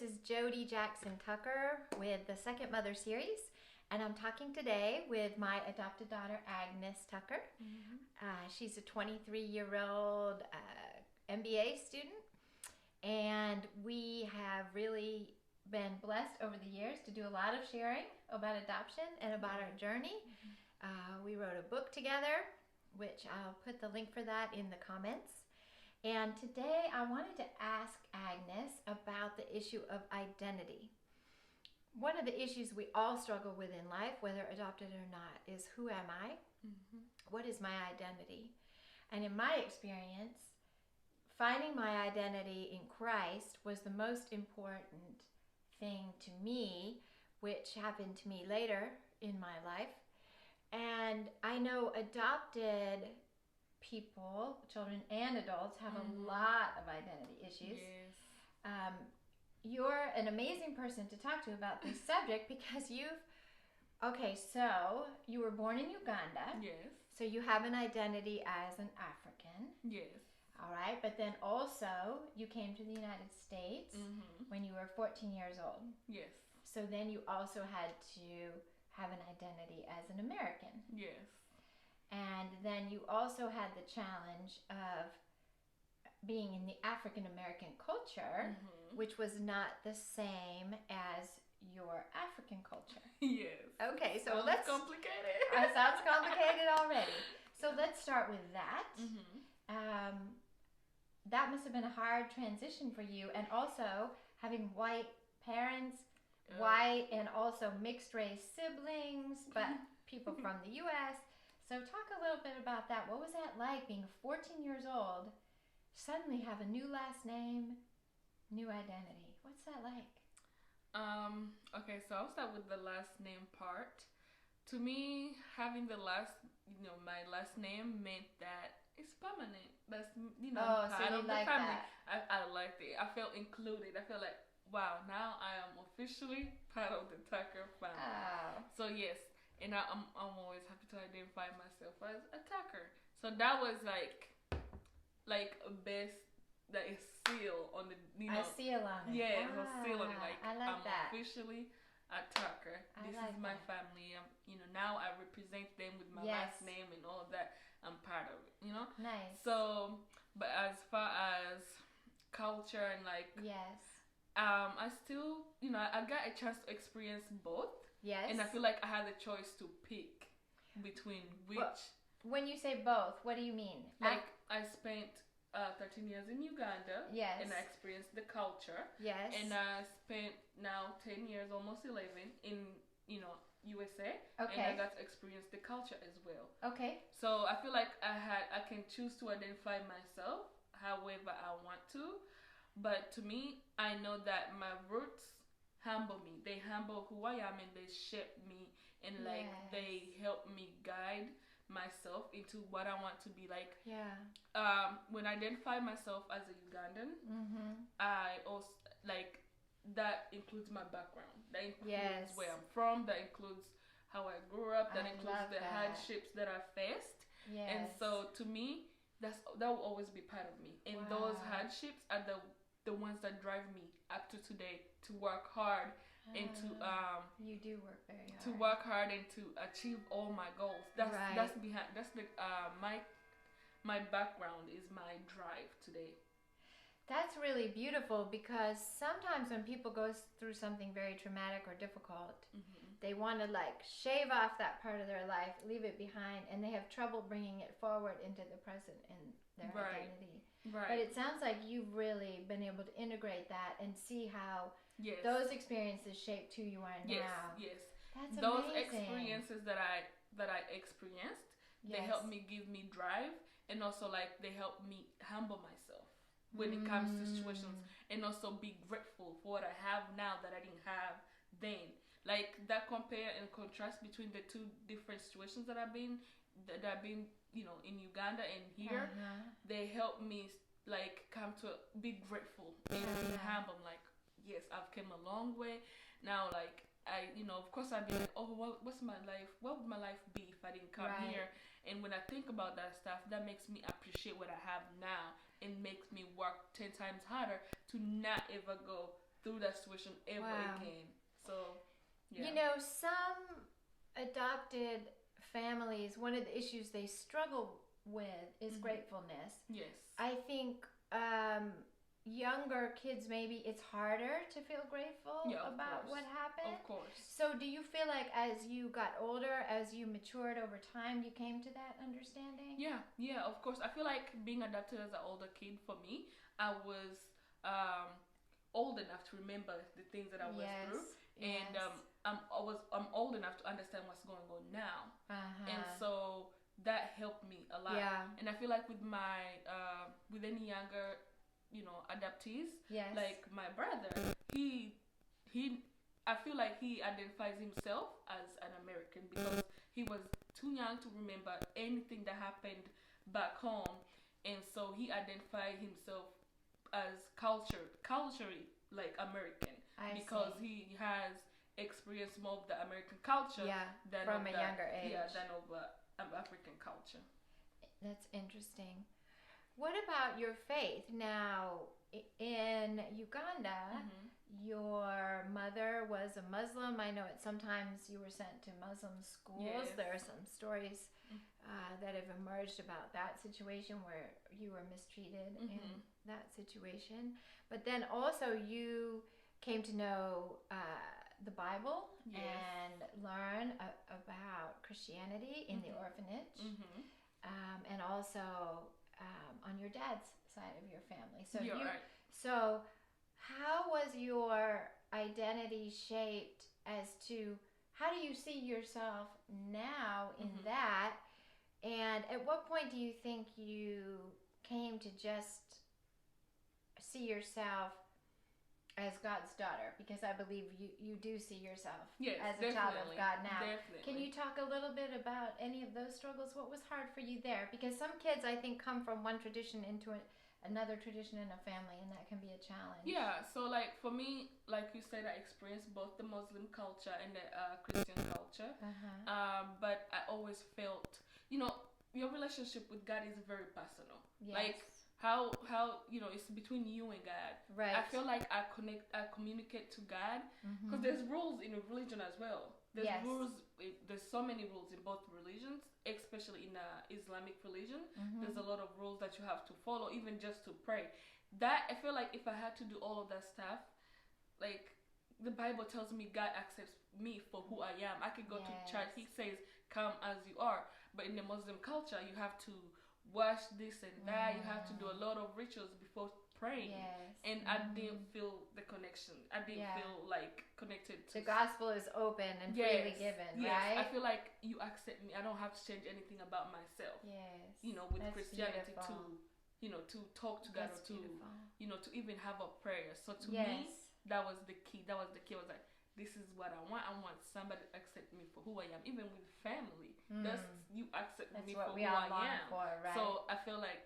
this is Jodi Jackson Tucker with the Second Mother series, and I'm talking today with my adopted daughter, Agnes Tucker. She's a 23-year-old MBA student, and we have really been blessed over the years to do a lot of sharing about adoption and about our journey. We wrote a book together, which I'll put the link for that in the comments. And today I wanted to ask Agnes about the issue of identity. One of the issues we all struggle with in life, whether adopted or not, is who am I? What is my identity? And in my experience, finding my identity in Christ was the most important thing to me, which happened to me later in my life. And I know adopted people, children and adults, have a lot of identity issues. Yes. You're an amazing person to talk to about this subject because so you were born in Uganda. Yes. So you have an identity as an African. Yes. All right, but then also you came to the United States when you were 14 years old. Yes. So then you also had to have an identity as an American. Yes. And then you also had the challenge of being in the African American culture, which was not the same as your African culture. Yes. Okay, so sounds let's complicated. sounds complicated already. So let's start with that. That must have been a hard transition for you, and also having white parents, white and also mixed race siblings, but people from the U.S. So talk a little bit about that. What was that like being 14 years old, suddenly have a new last name, new identity? What's that like? Okay, so I'll start with the last name part. To me, having the last, my last name meant that it's permanent. That's, part of the like family. that. I liked it. I felt included. I felt like, wow, now I am officially part of the Tucker family. Oh. So yes, and I'm always happy to identify myself as a Tucker. So that was like a best, that is seal on the, A seal on it. Yeah, a seal on it. Like, I like I'm that. officially a Tucker. This is my family. Now I represent them with my last name and all of that. I'm part of it. Nice. So, but as far as culture and I still, I got a chance to experience both. Yes. And I feel like I had the choice to pick between which. When you say both, what do you mean? Like, I spent 13 years in Uganda. Yes. And I experienced the culture. Yes. And I spent now 10 years, almost 11, in, USA. Okay. And I got to experience the culture as well. Okay. So I feel like I can choose to identify myself however I want to. But to me, I know that my roots humble me. They humble who I am, and they shape me, and they help me guide myself into what I want to be like. Yeah. When I identify myself as a Ugandan, I also that includes my background. That includes where I'm from. That includes how I grew up. That includes the hardships that I faced. Yes. And so to me, that will always be part of me. And those hardships are the ones that drive me up to today to work hard and to you do work very hard. to work hard and to achieve all my goals. That's the my background is my drive today. That's really beautiful, because sometimes when people go through something very traumatic or difficult, they want to shave off that part of their life, leave it behind, and they have trouble bringing it forward into the present and their identity. Right. But it sounds like you've really been able to integrate that and see how those experiences shaped who you are now. Yes. That's those amazing. experiences that I experienced, they helped me give me drive, and also they helped me humble myself when it comes to situations, and also be grateful for what I have now that I didn't have then. That compare and contrast between the two different situations that I've been in Uganda and here, they help me come to be grateful and be humble. Yes, I've come a long way now. I of course I'd be like, oh, what's my life? What would my life be if I didn't come here? And when I think about that stuff, that makes me appreciate what I have now, and makes me work 10 times harder to not ever go through that situation ever again. So, yeah. You know, some adopted families, one of the issues they struggle with is gratefulness. Yes. I think younger kids, maybe it's harder to feel grateful about what happened. Of course. So do you feel like as you got older, as you matured over time, you came to that understanding? Yeah, of course. I feel like being adopted as an older kid, for me, I was old enough to remember the things that I went through. And I'm old enough to understand what's going on now. And so that helped me a lot. And I feel like with my with any younger, adoptees, like my brother, he I feel like he identifies himself as an American because he was too young to remember anything that happened back home, and so he identified himself as culturally like American because he has experienced more of the American culture than from a younger age. Than of African culture. That's interesting. What about your faith? Now, in Uganda, your mother was a Muslim. I know sometimes you were sent to Muslim schools. There are some stories that have emerged about that situation where you were mistreated in that situation. But then also you came to know the Bible and learn about Christianity in the orphanage, and also on your dad's side of your family. So so how was your identity shaped as to how do you see yourself now in that? And at what point do you think you came to just see yourself as God's daughter? Because I believe you do see yourself as a child of God now. Definitely. Can you talk a little bit about any of those struggles? What was hard for you there? Because some kids, I think, come from one tradition into another tradition in a family, and that can be a challenge. Yeah, so like for me, like you said, I experienced both the Muslim culture and the Christian culture. But I always felt, your relationship with God is very personal. Like, how it's between you and God. Right. I feel like I communicate to God because there's rules in a religion as well. There's rules. There's so many rules in both religions, especially in the Islamic religion. There's a lot of rules that you have to follow, even just to pray. That I feel like if I had to do all of that stuff, like the Bible tells me God accepts me for who I am. I could go to church. He says, "Come as you are." But in the Muslim culture, you have to wash this and that. You have to do a lot of rituals before praying. And I didn't feel the connection. I didn't feel like connected to the gospel is open and freely given, right? I feel like you accept me. I don't have to change anything about myself. With that's Christianity beautiful. to talk to God, That's or to even have a prayer. So to me, that was the key. I was like, this is what I want. I want somebody to accept me for who I am. Even with family, you accept me for who I am. Right? So I feel like,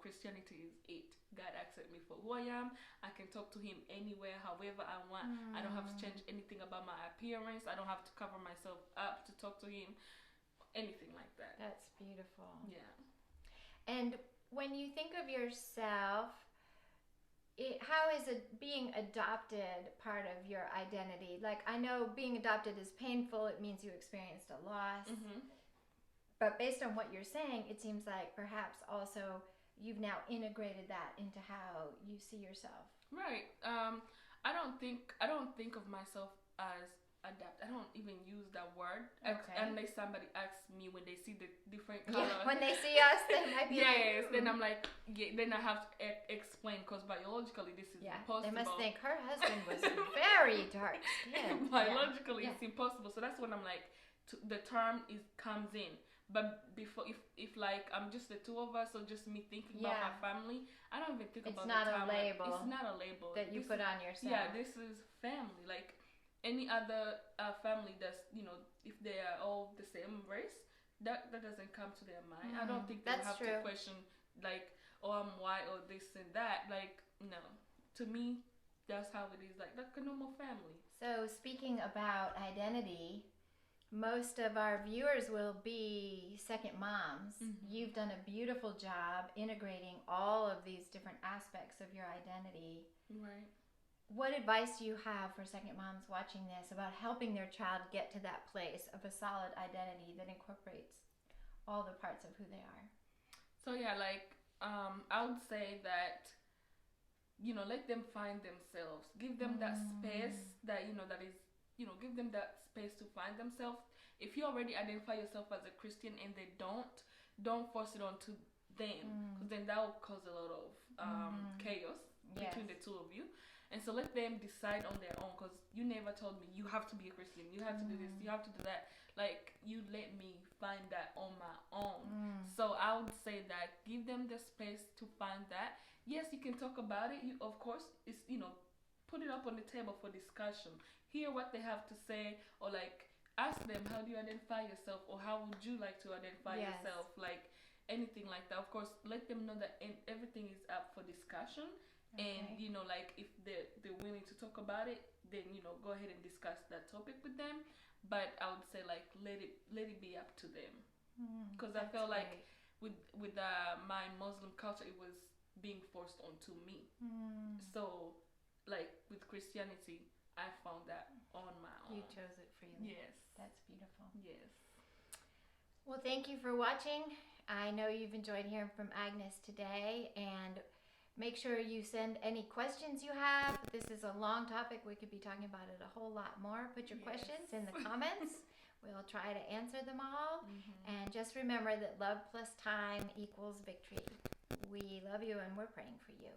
Christianity is it. God accept me for who I am. I can talk to Him anywhere, however I want. I don't have to change anything about my appearance. I don't have to cover myself up to talk to Him. Anything like that. That's beautiful. Yeah. And when you think of yourself, how is being adopted part of your identity? Like, I know being adopted is painful. It means you experienced a loss. But based on what you're saying, it seems like perhaps also you've now integrated that into how you see yourself. Right. I don't think of myself as adapt. I don't even use that word unless somebody asks me when they see the different colors. When they see us, they might be then I'm like, then I have to explain because biologically this is impossible. They must think her husband was very dark skinned. Biologically it's impossible. So that's when I'm like, the term comes in. But before, if like I'm just the two of us, or just me thinking about my family, I don't even think about the term. It's not a label that you put on yourself. Yeah, this is family. Like any other family that's, if they are all the same race, that doesn't come to their mind. I don't think they have to question like, oh, I'm white or this and that. Like, no. To me, that's how it is. Like a normal family. So speaking about identity, most of our viewers will be second moms. You've done a beautiful job integrating all of these different aspects of your identity. Right. what advice do you have for second moms watching this about helping their child get to that place of a solid identity that incorporates all the parts of who they are? So yeah, like I would say that, you know, let them find themselves. Give them that space that, you know, that is, you know, give them that space to find themselves. If you already identify yourself as a Christian and they don't force it onto them, because then that will cause a lot of chaos between the two of you. And so let them decide on their own, because you never told me you have to be a Christian, you have to do this, you have to do that. Like, you let me find that on my own. So I would say that give them the space to find that. Yes, you can talk about it. You, of course, it's, you know, put it up on the table for discussion. Hear what they have to say, or like ask them, how do you identify yourself, or how would you like to identify yourself, like anything like that. Of course, let them know that everything is up for discussion. And you know, like if they're willing to talk about it, then, you know, go ahead and discuss that topic with them. But I would say, like, let it be up to them, because I felt like with my Muslim culture, it was being forced onto me. So like with Christianity, I found that on my own. You chose it freely. Yes. That's beautiful. Yes. Well, thank you for watching. I know you've enjoyed hearing from Agnes today, and make sure you send any questions you have. This is a long topic. We could be talking about it a whole lot more. Put your questions in the comments. We'll try to answer them all. And just remember that love plus time equals victory. We love you and we're praying for you.